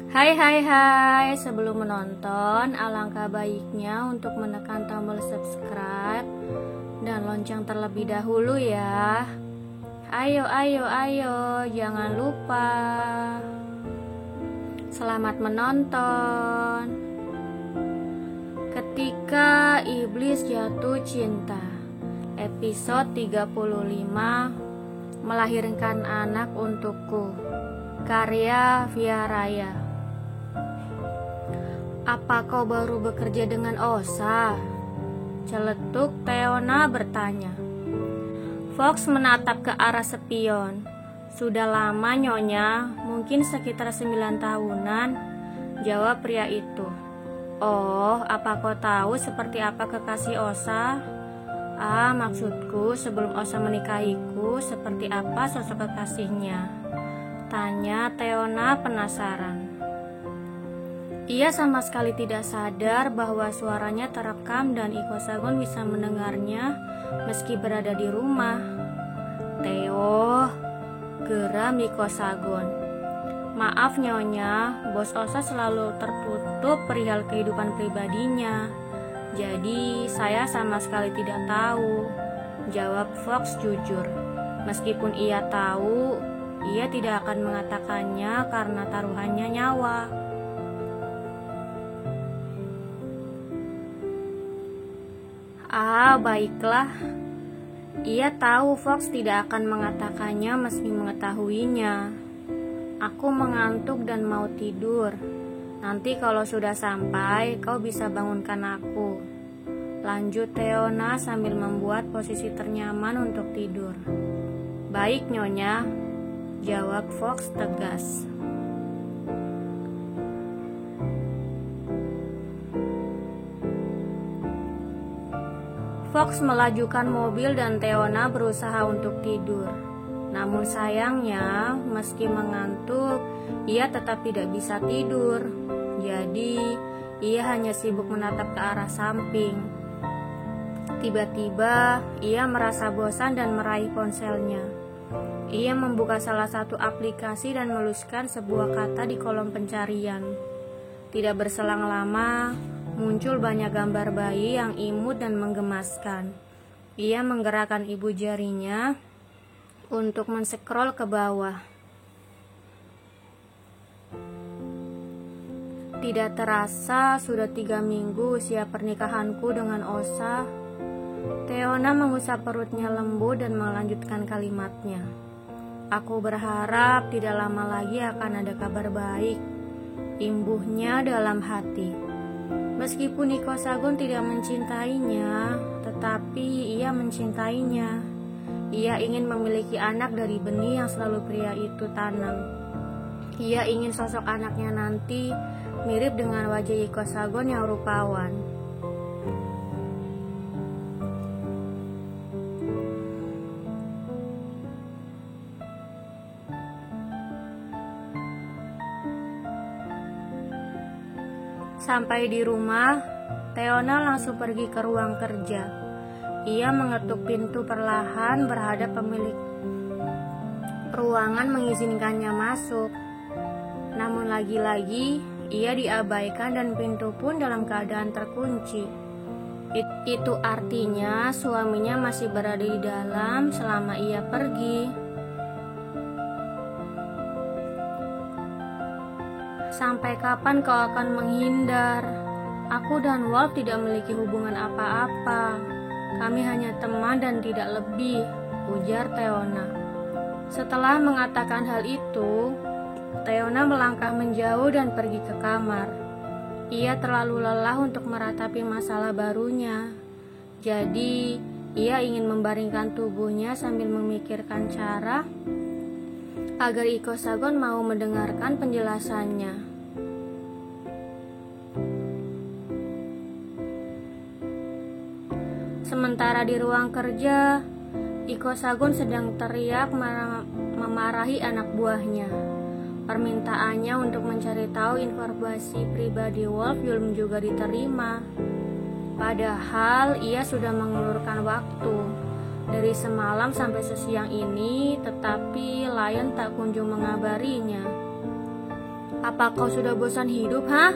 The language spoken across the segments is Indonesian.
Hai hai hai, sebelum menonton, alangkah baiknya untuk menekan tombol subscribe dan lonceng terlebih dahulu ya. Ayo, jangan lupa. Selamat menonton. Ketika Iblis Jatuh Cinta, episode 35, Melahirkan Anak Untukku, karya Via Raya. Apa kau baru bekerja dengan Osa? Celetuk Theona bertanya. Fox menatap ke arah spion. Sudah lama nyonya, mungkin sekitar 9 tahunan, jawab pria itu. Oh, apa kau tahu seperti apa kekasih Osa? Maksudku sebelum Osa menikahiku, seperti apa sosok kekasihnya? Tanya Theona penasaran. Ia sama sekali tidak sadar bahwa suaranya terekam dan Iko Sagon bisa mendengarnya meski berada di rumah. Theo, geram Iko Sagon. Maaf nyonya, bos Osa selalu tertutup perihal kehidupan pribadinya. Jadi saya sama sekali tidak tahu, jawab Fox jujur. Meskipun ia tahu, ia tidak akan mengatakannya karena taruhannya nyawa. Baiklah. Ia tahu Fox tidak akan mengatakannya meski mengetahuinya. Aku mengantuk dan mau tidur. Nanti kalau sudah sampai, kau bisa bangunkan aku. Lanjut Theona sambil membuat posisi ternyaman untuk tidur. Baik nyonya, jawab Fox tegas. Fox melajukan mobil dan Theona berusaha untuk tidur. Namun sayangnya, meski mengantuk, ia tetap tidak bisa tidur. Jadi, ia hanya sibuk menatap ke arah samping. Tiba-tiba, ia merasa bosan dan meraih ponselnya. Ia membuka salah satu aplikasi dan menuliskan sebuah kata di kolom pencarian. Tidak berselang lama, muncul banyak gambar bayi yang imut dan menggemaskan. Ia menggerakkan ibu jarinya untuk men-scroll ke bawah. Tidak terasa sudah 3 minggu usia pernikahanku dengan Osa. Theona mengusap perutnya lembut dan melanjutkan kalimatnya. Aku berharap tidak lama lagi akan ada kabar baik, imbuhnya dalam hati. Meskipun Iko Sagon tidak mencintainya, tetapi ia mencintainya. Ia ingin memiliki anak dari benih yang selalu pria itu tanam. Ia ingin sosok anaknya nanti mirip dengan wajah Iko Sagon yang rupawan. Sampai di rumah, Theona langsung pergi ke ruang kerja. Ia mengetuk pintu perlahan berhadap pemilik ruangan mengizinkannya masuk. Namun lagi-lagi, ia diabaikan dan pintu pun dalam keadaan terkunci. Itu artinya suaminya masih berada di dalam selama ia pergi. Sampai kapan kau akan menghindar? Aku dan Wolf tidak memiliki hubungan apa-apa. Kami hanya teman dan tidak lebih, ujar Theona. Setelah mengatakan hal itu, Theona melangkah menjauh dan pergi ke kamar. Ia terlalu lelah untuk meratapi masalah barunya. Jadi, ia ingin membaringkan tubuhnya sambil memikirkan cara agar Iko Sagon mau mendengarkan penjelasannya. Sementara di ruang kerja, Iko Sagon sedang teriak memarahi anak buahnya. Permintaannya untuk mencari tahu informasi pribadi Wolf belum juga diterima. Padahal ia sudah mengulurkan waktu dari semalam sampai sesiang ini, tetapi Lion tak kunjung mengabarinya. Apa kau sudah bosan hidup, hah?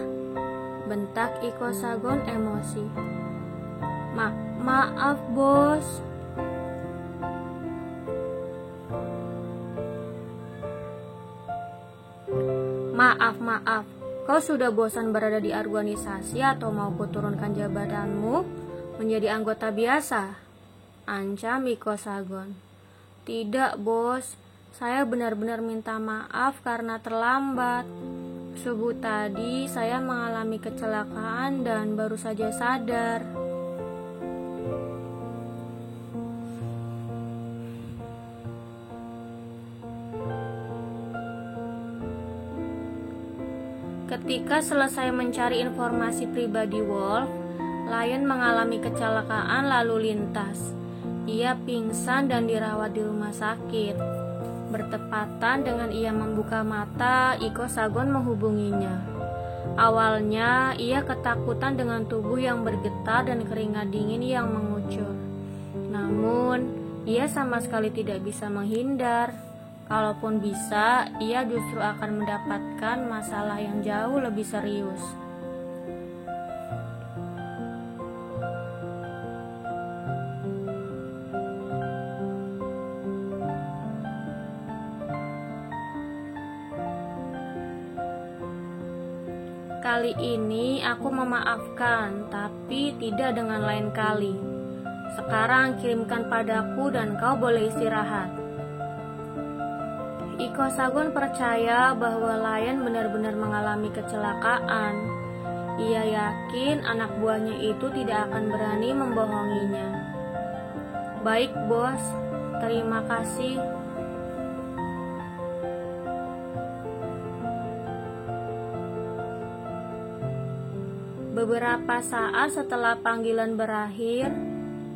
Bentak Iko Sagon emosi. Maaf, bos. Maaf. Kau sudah bosan berada di organisasi atau mau kuturunkan jabatanmu menjadi anggota biasa? Ancam Iko Sagon. Tidak, bos. Saya benar-benar minta maaf karena terlambat. Subuh tadi saya mengalami kecelakaan dan baru saja sadar. Ketika selesai mencari informasi pribadi Wolf, Lion mengalami kecelakaan lalu lintas. Ia pingsan dan dirawat di rumah sakit. Bertepatan dengan ia membuka mata, Iko Sagon menghubunginya. Awalnya, ia ketakutan dengan tubuh yang bergetar dan keringat dingin yang mengucur. Namun, ia sama sekali tidak bisa menghindar. Kalaupun bisa, ia justru akan mendapatkan masalah yang jauh lebih serius. Kali ini aku memaafkan, tapi tidak dengan lain kali. Sekarang kirimkan padaku dan kau boleh istirahat. Iko Sagon percaya bahwa Lion benar-benar mengalami kecelakaan. Ia yakin anak buahnya itu tidak akan berani membohonginya. Baik, bos. Terima kasih. Beberapa saat setelah panggilan berakhir,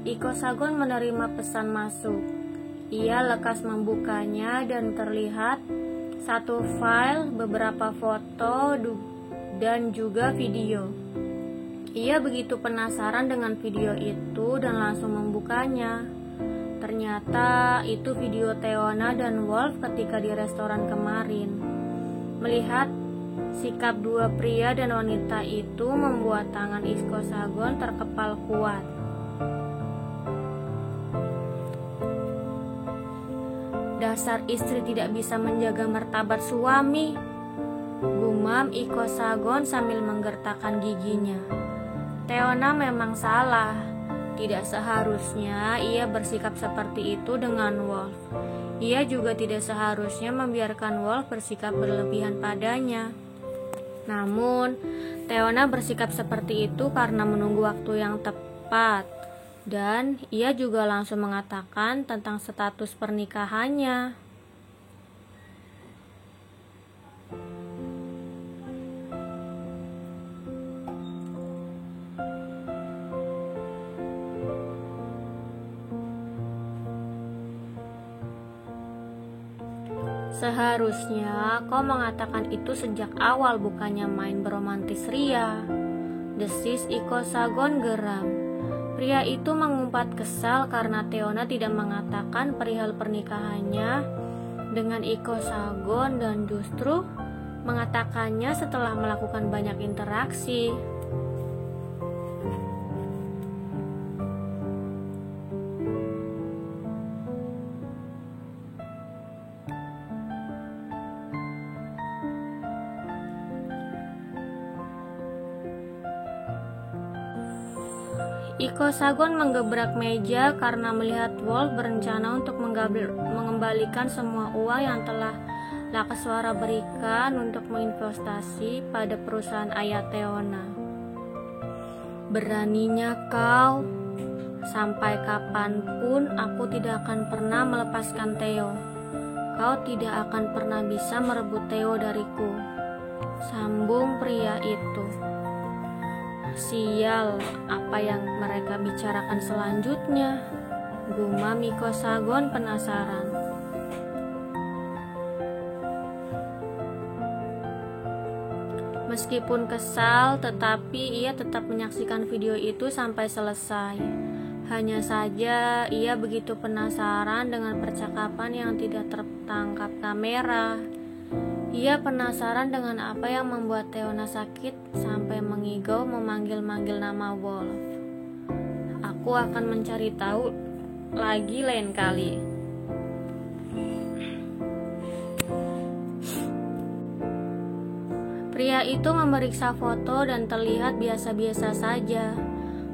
Iko Sagon menerima pesan masuk. Ia lekas membukanya dan terlihat satu file, beberapa foto, dan juga video. Ia begitu penasaran dengan video itu dan langsung membukanya. Ternyata itu video Teona dan Wolf ketika di restoran kemarin. Melihat sikap dua pria dan wanita itu membuat tangan Iko Sagon terkepal kuat. Dasar istri tidak bisa menjaga martabat suami, gumam Iko Sagon sambil menggertakkan giginya. Teona memang salah. Tidak seharusnya ia bersikap seperti itu dengan Wolf. Ia juga tidak seharusnya membiarkan Wolf bersikap berlebihan padanya. Namun, Teona bersikap seperti itu karena menunggu waktu yang tepat. Dan ia juga langsung mengatakan tentang status pernikahannya. Seharusnya kau mengatakan itu sejak awal, bukannya main beromantis ria. Desis Iko Sagon geram. Pria itu mengumpat kesal karena Teona tidak mengatakan perihal pernikahannya dengan Iko Sagon dan justru mengatakannya setelah melakukan banyak interaksi. Iko Sagon menggebrak meja karena melihat Wolf berencana untuk mengembalikan semua uang yang telah Lakeswara berikan untuk menginvestasi pada perusahaan ayah Teona. Beraninya kau, sampai kapanpun aku tidak akan pernah melepaskan Theo. Kau tidak akan pernah bisa merebut Theo dariku, sambung pria itu. Sial, apa yang mereka bicarakan selanjutnya? Gumam Iko Sagon penasaran. Meskipun kesal, tetapi ia tetap menyaksikan video itu sampai selesai. Hanya saja ia begitu penasaran dengan percakapan yang tidak tertangkap kamera. Ia penasaran dengan apa yang membuat Teona sakit sampai mengigau memanggil-manggil nama Wolf. Aku akan mencari tahu lagi lain kali. Pria itu memeriksa foto dan terlihat biasa-biasa saja.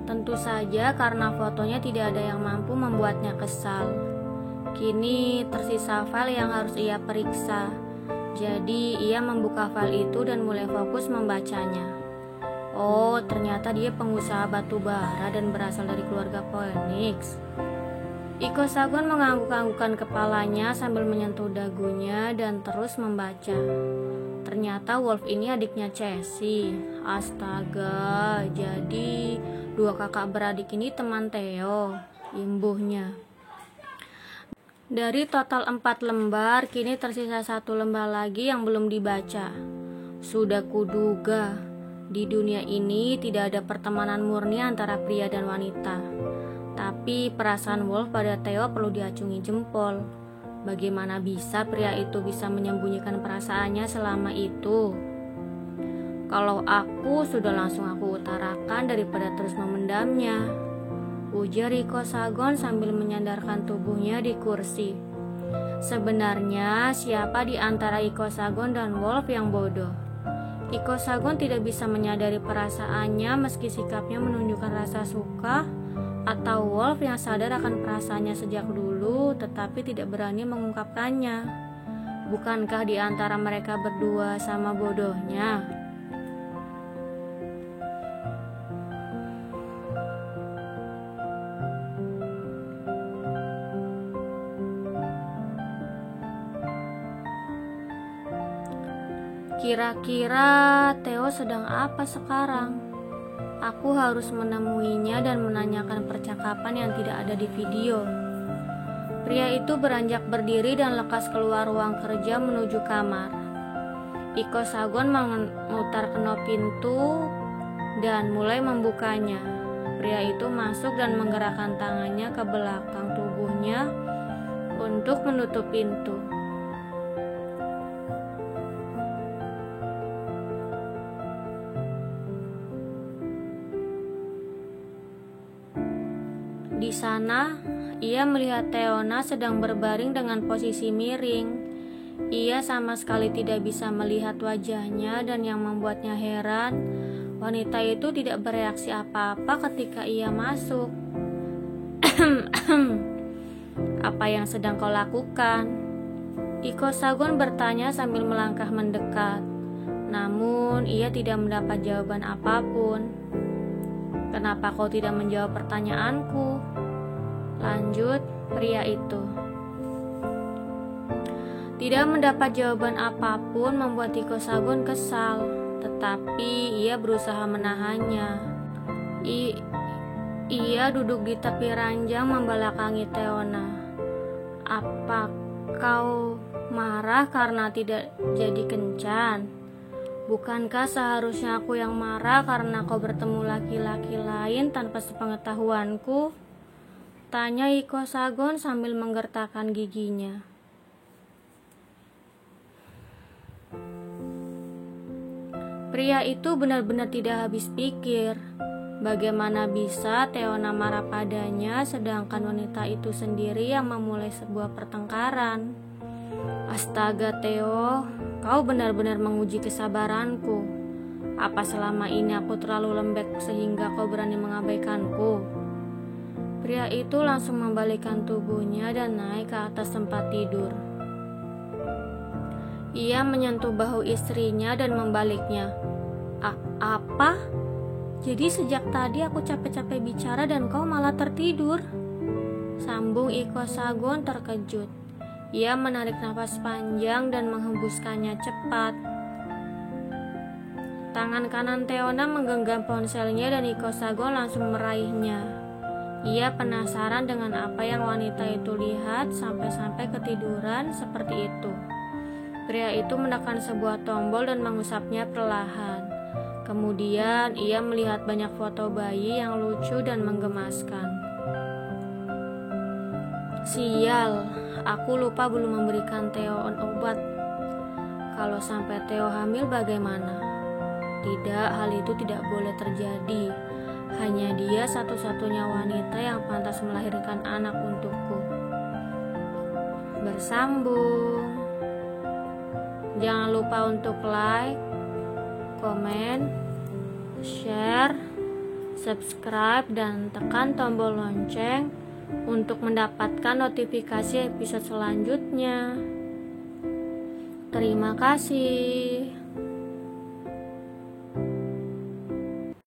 Tentu saja karena fotonya tidak ada yang mampu membuatnya kesal. Kini tersisa file yang harus ia periksa. Jadi ia membuka file itu dan mulai fokus membacanya. Oh, ternyata dia pengusaha batu bara dan berasal dari keluarga Phoenix. Iko Sagon mengangguk-anggukkan kepalanya sambil menyentuh dagunya dan terus membaca. Ternyata Wolf ini adiknya Chessie. Astaga, jadi dua kakak beradik ini teman Theo, imbuhnya. Dari total 4 lembar, kini tersisa 1 lembar lagi yang belum dibaca. Sudah kuduga, di dunia ini tidak ada pertemanan murni antara pria dan wanita. Tapi perasaan Wolf pada Theo perlu diacungi jempol. Bagaimana bisa pria itu bisa menyembunyikan perasaannya selama itu? Kalau aku sudah langsung aku utarakan daripada terus memendamnya, ujar Iko Sagon sambil menyandarkan tubuhnya di kursi. Sebenarnya siapa di antara Iko Sagon dan Wolf yang bodoh? Iko Sagon tidak bisa menyadari perasaannya meski sikapnya menunjukkan rasa suka, atau Wolf yang sadar akan perasaannya sejak dulu tetapi tidak berani mengungkapkannya. Bukankah di antara mereka berdua sama bodohnya? Kira-kira Theo sedang apa sekarang? Aku harus menemuinya dan menanyakan percakapan yang tidak ada di video. Pria itu beranjak berdiri dan lekas keluar ruang kerja menuju kamar. Iko Sagon memutar knop pintu dan mulai membukanya. Pria itu masuk dan menggerakkan tangannya ke belakang tubuhnya untuk menutup pintu. Di sana, ia melihat Teona sedang berbaring dengan posisi miring. Ia sama sekali tidak bisa melihat wajahnya dan yang membuatnya heran, wanita itu tidak bereaksi apa-apa ketika ia masuk. Apa yang sedang kau lakukan? Iko Sagon bertanya sambil melangkah mendekat. Namun, ia tidak mendapat jawaban apapun. Kenapa kau tidak menjawab pertanyaanku? Lanjut pria itu. Tidak mendapat jawaban apapun membuat Iko Sagon kesal, tetapi ia berusaha menahannya. Ia duduk di tepi ranjang membelakangi Teona. Apa kau marah karena tidak jadi kencan? Bukankah seharusnya aku yang marah karena kau bertemu laki-laki lain tanpa sepengetahuanku? Tanya Iko Sagon sambil menggertakkan giginya. Pria itu benar-benar tidak habis pikir. Bagaimana bisa Teona marah padanya sedangkan wanita itu sendiri yang memulai sebuah pertengkaran? Astaga Theo, kau benar-benar menguji kesabaranku. Apa selama ini aku terlalu lembek sehingga kau berani mengabaikanku? Pria itu langsung membalikkan tubuhnya dan naik ke atas tempat tidur. Ia menyentuh bahu istrinya dan membaliknya. Apa? Jadi sejak tadi aku capek-capek bicara dan kau malah tertidur? Sambung Iko Sagon terkejut. Ia menarik nafas panjang dan menghembuskannya cepat. Tangan kanan Teona menggenggam ponselnya dan Iko Sagon langsung meraihnya. Ia penasaran dengan apa yang wanita itu lihat sampai-sampai ketiduran seperti itu. Pria itu menekan sebuah tombol dan mengusapnya perlahan. Kemudian ia melihat banyak foto bayi yang lucu dan menggemaskan. Sial, aku lupa belum memberikan Theo obat. Kalau sampai Theo hamil bagaimana? Tidak, hal itu tidak boleh terjadi. Hanya dia satu-satunya wanita yang pantas melahirkan anak untukku. Bersambung. Jangan lupa untuk like, komen, share, subscribe, dan tekan tombol lonceng untuk mendapatkan notifikasi episode selanjutnya. Terima kasih.